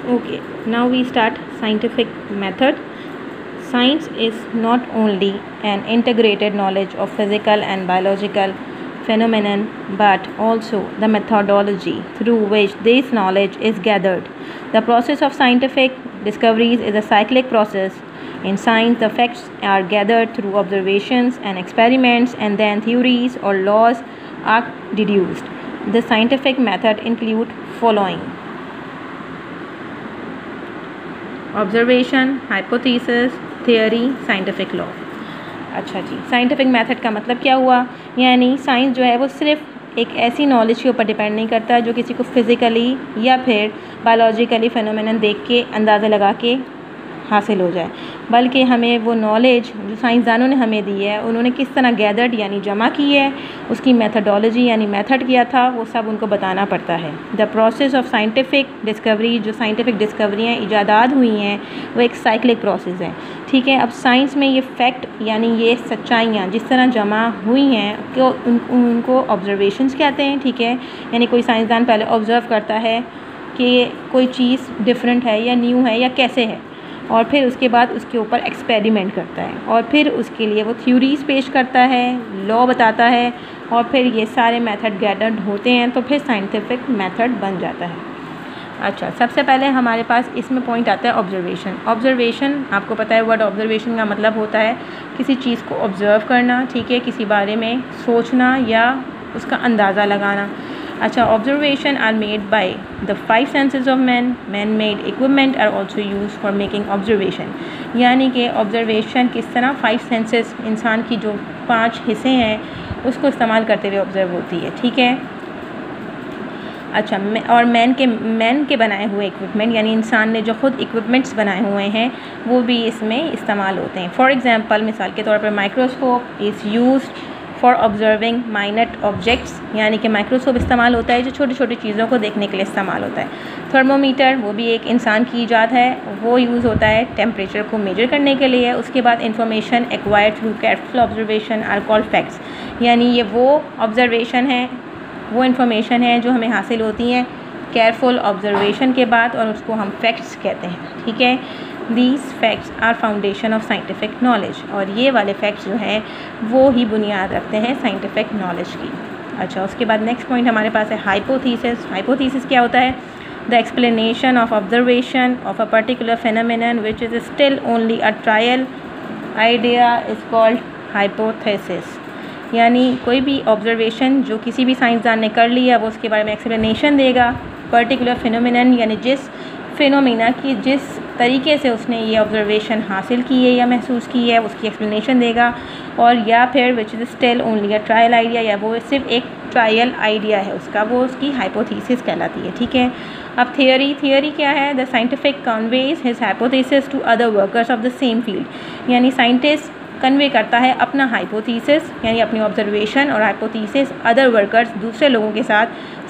Okay, now we start scientific method. Science is not only an integrated knowledge of physical and biological phenomenon but also the methodology through which this knowledge is gathered. The process of scientific discoveries is a cyclic process. In science, the facts are gathered through observations and experiments, and then theories or laws are deduced. The scientific method include following: observation, hypothesis, theory, scientific law. अच्छा जी, scientific method का मतलब क्या हुआ? यानी science जो है वो सिर्फ एक ऐसी नॉलेज के ऊपर डिपेंड नहीं करता जो किसी को फिज़िकली या फिर बायोलॉजिकली फेनोमेनन देख के अंदाज़ा लगा के हासिल हो जाए, बल्कि हमें वो नॉलेज जो साइंसदानों ने हमें दी है उन्होंने किस तरह गैदर्ड यानी जमा की है, उसकी मेथडोलॉजी यानी मेथड किया था, वो सब उनको बताना पड़ता है। The process of scientific discovery, जो साइंटिफिक डिस्कवरियाँ इजादात हुई हैं वो एक साइक्लिक प्रोसेस है। ठीक है, अब साइंस में ये फैक्ट यानी ये सच्चाइयाँ जिस तरह जमा हुई हैं कि उनको ऑब्जर्वेशंस कहते हैं। ठीक है, यानी कोई साइंसदान पहले ऑब्ज़र्व करता है कि कोई चीज़ डिफरेंट है या न्यू है या कैसे है, और फिर उसके बाद उसके ऊपर एक्सपेरिमेंट करता है, और फिर उसके लिए वो थ्योरीज पेश करता है, लॉ बताता है, और फिर ये सारे मेथड गैदर्ड होते हैं तो फिर साइंटिफिक मेथड बन जाता है। अच्छा, सबसे पहले हमारे पास इसमें पॉइंट आता है ऑब्जर्वेशन। ऑब्जर्वेशन, आपको पता है वर्ड ऑब्जर्वेशन का मतलब होता है किसी चीज़ को ऑब्ज़र्व करना। ठीक है, किसी बारे में सोचना या उसका अंदाज़ा लगाना। अच्छा, observation are made by the 5 senses of man made equipment are also use for making observation. यानी कि ऑब्जर्वेशन किस तरह 5 सेंसेस, इंसान की जो 5 हिस्से हैं उसको इस्तेमाल करते हुए ऑब्ज़र्व होती है। ठीक है, अच्छा, और मैन के बनाए हुए इक्विपमेंट यानी इंसान ने जो ख़ुद इक्विपमेंट्स बनाए हुए हैं वो भी इसमें इस्तेमाल होते हैं। फॉर एग्ज़ाम्पल, मिसाल के तौर पर microscope is used for observing माइनट objects, यानी कि माइक्रोस्कोप इस्तेमाल होता है जो छोटी छोटी चीज़ों को देखने के लिए इस्तेमाल होता है। थर्मोमीटर, वो भी एक इंसान की ईजाद है, वो यूज़ होता है टेम्परेचर को मेजर करने के लिए। उसके बाद information acquired through careful observation are called facts, यानी ये वो ऑब्जर्वेशन है, वो इन्फॉर्मेशन है जो हमें हासिल होती हैं केयरफुल ऑब्जर्वेशन के बाद, और उसको हम फैक्ट्स कहते हैं। ठीक है, these facts are foundation of scientific knowledge, और ये वाले फैक्ट्स जो हैं वो ही बुनियाद रखते हैं साइंटिफिक नॉलेज की। अच्छा, उसके बाद नेक्स्ट पॉइंट हमारे पास है हाइपोथेसिस। हाइपोथेसिस क्या होता है? The explanation of observation of a particular phenomenon which is still only a trial idea is called hypothesis. यानी कोई भी ऑब्जर्वेशन जो किसी भी साइंसदान ने कर लिया वो उसके बारे में एक्सप्लेनेशन देगा। पर्टिकुलर फिनोमिनन यानी जिस फिनोमिना की जिस तरीके से उसने ये ऑब्जर्वेशन हासिल की है या महसूस की है उसकी एक्सप्लेनेशन देगा, और या फिर which is still only a trial idea, या वो सिर्फ एक ट्रायल आइडिया है उसका, वो उसकी हाइपोथेसिस कहलाती है। ठीक है, अब थियरी क्या है? The scientific conveys his hypothesis to other workers of the same field, यानी साइंटिस्ट कन्वे करता है अपना हाइपोथेसिस यानी अपनी ऑब्जर्वेशन और हाइपोथेसिस अदर वर्कर्स, दूसरे लोगों के साथ,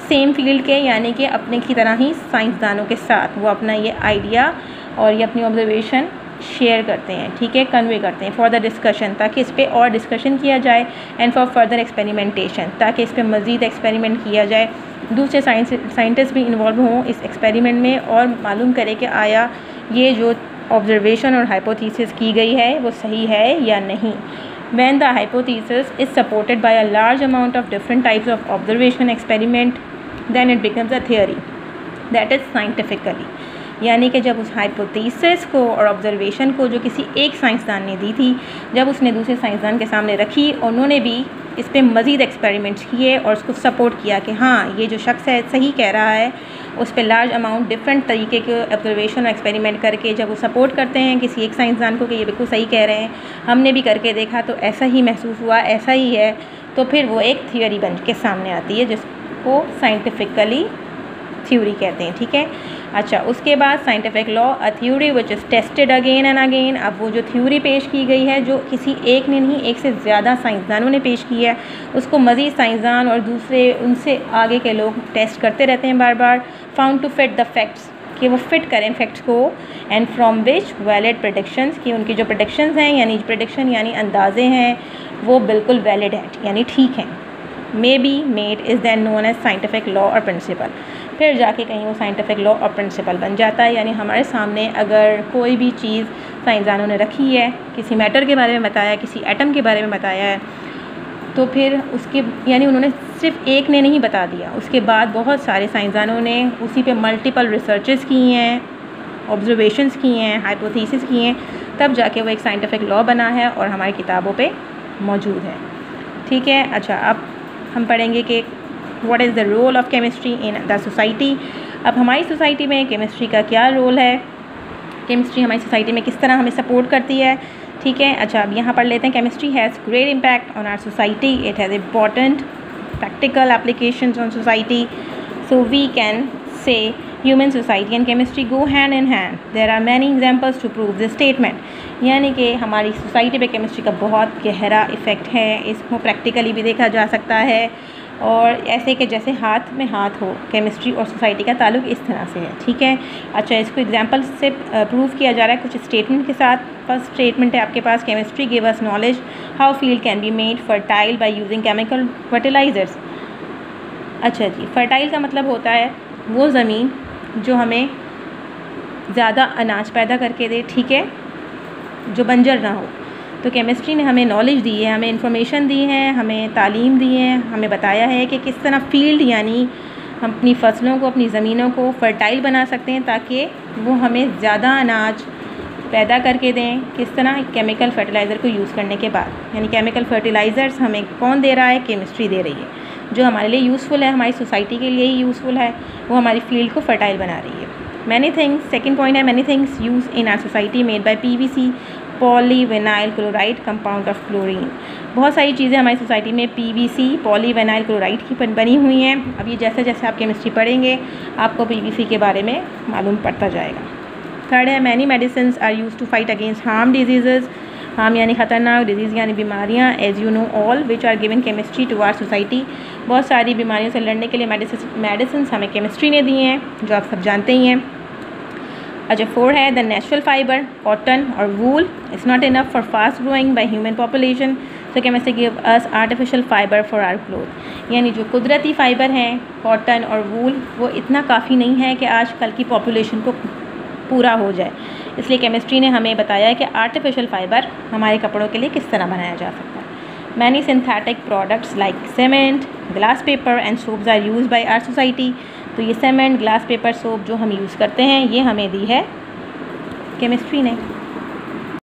सेम फील्ड के यानी कि अपने की तरह ही साइंसदानों के साथ वो अपना ये आइडिया और ये अपनी ऑब्जर्वेशन शेयर करते हैं। ठीक है, कन्वे करते हैं फॉर द डिस्कशन, ताकि इस पर और डिस्कशन किया जाए, एंड फॉर फर्दर एक्सपेरिमेंटेशन, ताकि इस पर मज़ीद एक्सपेरिमेंट किया जाए, दूसरे साइंटिस्ट भी इन्वॉल्व हों इस एक्सपेरिमेंट में और मालूम करें कि आया ये जो ऑब्जर्वेशन और हाइपोथेसिस की गई है वो सही है या नहीं। When the hypothesis is supported by a large amount of different types of observation experiment, then it becomes a theory that is scientifically, यानी कि जब उस हाइपोथेसिस को और ऑब्जर्वेशन को जो किसी एक साइंसदान ने दी थी, जब उसने दूसरे साइंसदान के सामने रखी, उन्होंने भी इस पर मज़ीद एक्सपेरिमेंट्स किए और उसको सपोर्ट किया कि हाँ ये जो शख्स है सही कह रहा है, उस पर लार्ज अमाउंट डिफरेंट तरीके के ऑब्जर्वेशन और एक्सपेरिमेंट करके जब वो सपोर्ट करते हैं किसी एक साइंसदान को कि ये बिल्कुल सही कह रहे हैं, हमने भी करके देखा तो ऐसा ही महसूस हुआ, ऐसा ही है, तो फिर वो एक थियोरी बन के सामने आती है जिसको साइंटिफिकली थ्योरी कहते हैं। ठीक है, अच्छा, उसके बाद scientific law, a theory which is tested again and again. अब वो जो थ्योरी पेश की गई है जो किसी एक ने नहीं, एक से ज़्यादा साइंसदानों ने पेश की है, उसको मज़ीद साइंसदान और दूसरे उनसे आगे के लोग टेस्ट करते रहते हैं बार बार, found to fit the facts, कि वो फिट करें फैक्ट्स को, and from which valid predictions, कि उनकी जो प्रेडिक्शंस हैं यानी प्रेडिक्शन यानी अंदाजे हैं वो बिल्कुल वैलिड हैं यानी ठीक हैं, may be made is then known as scientific law और प्रिंसिपल। फिर जाके कहीं वो साइंटिफिक लॉ और प्रिंसिपल बन जाता है। यानी हमारे सामने अगर कोई भी चीज़ साइंसदानों ने रखी है, किसी मैटर के बारे में बताया, किसी एटम के बारे में बताया है, तो फिर उसके यानी उन्होंने सिर्फ एक ने नहीं बता दिया, उसके बाद बहुत सारे साइंसदानों ने उसी पे मल्टीपल रिसर्चेस की हैं, ऑब्जर्वेशंस किए हैं, हाइपोथेसिस किए हैं, तब जाके वो एक साइंटिफिक लॉ बना है और हमारी किताबों पे मौजूद है। ठीक है, अच्छा अब हम पढ़ेंगे कि what is the role of chemistry in the society. अब हमारी सोसाइटी में केमिस्ट्री का क्या रोल है, केमिस्ट्री हमारी सोसाइटी में किस तरह हमें सपोर्ट करती है। ठीक है, अच्छा अब यहाँ पढ़ लेते हैं। Chemistry has great impact on our society, it has important practical applications on society, so we can say human society and chemistry go hand in hand. There are many examples to prove this statement. यानी कि हमारी society पे chemistry का बहुत गहरा effect है, इसको practically भी देखा जा सकता है और ऐसे कि जैसे हाथ में हाथ हो, केमिस्ट्री और सोसाइटी का ताल्लुक इस तरह से है। ठीक है, अच्छा इसको एग्जांपल से प्रूव किया जा रहा है कुछ स्टेटमेंट के साथ। फर्स्ट स्टेटमेंट है आपके पास, chemistry give us knowledge how field can be made fertile by using chemical fertilizers. अच्छा जी, फर्टाइल का मतलब होता है वो ज़मीन जो हमें ज़्यादा अनाज पैदा करके दे, ठीक है, जो बंजर ना हो। तो केमिस्ट्री ने हमें नॉलेज दी है, हमें इंफॉर्मेशन दी है, हमें तालीम दी है, हमें बताया है कि किस तरह फील्ड यानी हम अपनी फसलों को, अपनी ज़मीनों को फर्टाइल बना सकते हैं ताकि वो हमें ज़्यादा अनाज पैदा करके दें। किस तरह, केमिकल फर्टिलाइज़र को यूज़ करने के बाद। यानी केमिकल फर्टिलाइज़र्स हमें कौन दे रहा है, केमिस्ट्री दे रही है, जो हमारे लिए यूज़फुल है, हमारी सोसाइटी के लिए ही यूज़फुल है, वो हमारी फील्ड को फर्टाइल बना रही है। मैनी थिंग्स, सेकंड पॉइंट है, many things use in our society made by PVC polyvinyl chloride compound of chlorine. बहुत सारी चीज़ें हमारी सोसाइटी में पीवीसी पॉलीविनाइल क्लोराइड की बनी हुई हैं। अब ये जैसे जैसे आप केमिस्ट्री पढ़ेंगे आपको पीवीसी के बारे में मालूम पड़ता जाएगा। थर्ड है, many medicine are use to fight against harm disease. Harm यानी ख़तरनाक, डिजीज़ यानी बीमारियाँ, as you know all which are given chemistry to our society. बहुत सारी बीमारियों से लड़ने के लिए मेडिसिन हमें केमिस्ट्री ने दी हैं, जो आप सब जानते ही हैं। अच्छा, 4 है, द नेचुरल फाइबर कॉटन और wool is not enough for fast growing by human population, so chemistry give us artificial fibre for our cloth. यानी जो कुदरती फ़ाइबर हैं कॉटन और वूल, वो इतना काफ़ी नहीं है कि आजकल की पॉपुलेशन को पूरा हो जाए। इसलिए केमिस्ट्री ने हमें बताया है कि आर्टिफिशियल फ़ाइबर हमारे कपड़ों के लिए किस तरह बनाया जा सकता है। Many synthetic products like cement, glass paper and soaps are use by our society. तो ये सीमेंट, ग्लास पेपर, सोप जो हम यूज़ करते हैं, ये हमें दी है केमिस्ट्री ने।